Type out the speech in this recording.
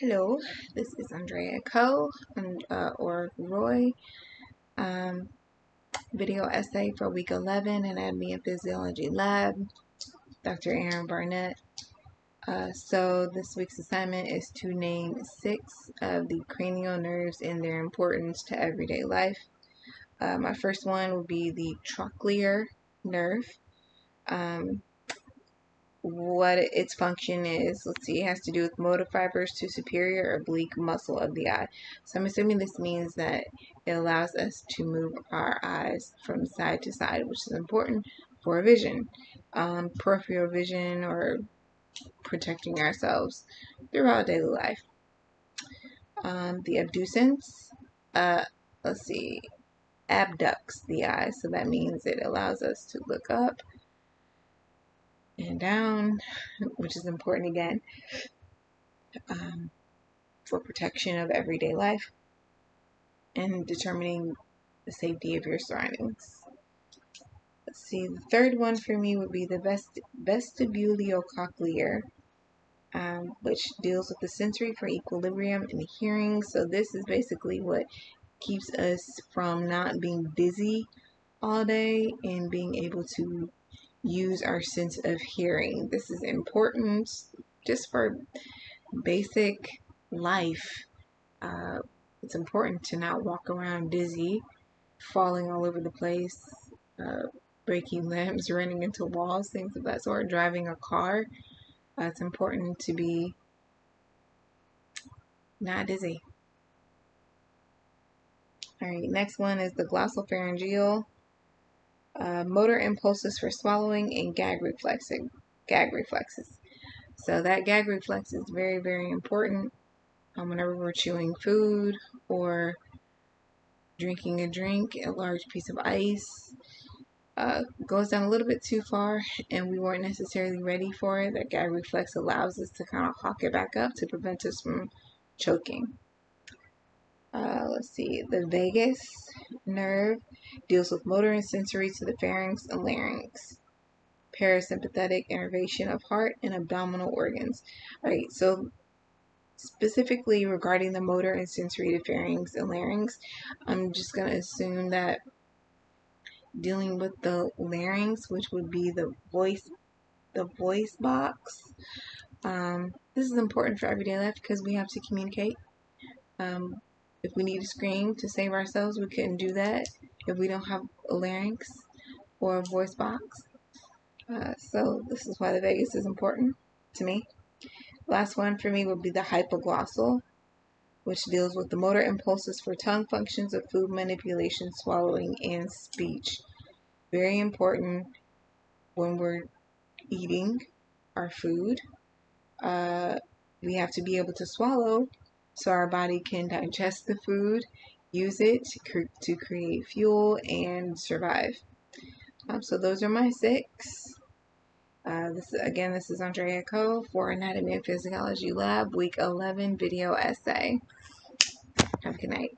Hello, this is Andrea Coe or Roy. Video essay for week 11, Anatomy and Physiology Lab, Dr. Aaron Barnett. So this week's assignment is to name 6 of the cranial nerves and their importance to everyday life. My first one will be the trochlear nerve. What its function is, let's see, it has to do with motor fibers to superior oblique muscle of the eye. So I'm assuming this means that it allows us to move our eyes from side to side, which is important for vision, peripheral vision, or protecting ourselves throughout daily life. The abducens, let's see, abducts the eye, so that means it allows us to look up and down, which is important again for protection of everyday life and determining the safety of your surroundings. Let's see, the third one for me would be the vestibulocochlear, which deals with the sensory for equilibrium and hearing. So this is basically what keeps us from not being dizzy all day and being able to use our sense of hearing. This is important just for basic life. It's important to not walk around dizzy, falling all over the place, breaking limbs, running into walls, things of that sort, driving a car. It's important to be not dizzy. All right, next one is the glossopharyngeal. Motor impulses for swallowing and gag reflexes. So that gag reflex is very, very important whenever we're chewing food or drinking a drink. A large piece of ice goes down a little bit too far and we weren't necessarily ready for it. That gag reflex allows us to kind of hawk it back up to prevent us from choking. Let's see, the vagus nerve deals with motor and sensory to the pharynx and larynx. Parasympathetic innervation of heart and abdominal organs. All right, so specifically regarding the motor and sensory to pharynx and larynx, I'm just going to assume that dealing with the larynx, which would be the voice box. This is important for everyday life because we have to communicate. If we need to scream to save ourselves, we couldn't do that if we don't have a larynx or a voice box. So this is why the vagus is important to me. Last one for me would be the hypoglossal, which deals with the motor impulses for tongue functions of food manipulation, swallowing, and speech. Very important when we're eating our food. We have to be able to swallow so our body can digest the food, use it to create fuel and survive. So those are my 6. This is Andrea Coe for Anatomy and Physiology Lab, Week 11 video essay. Have a good night.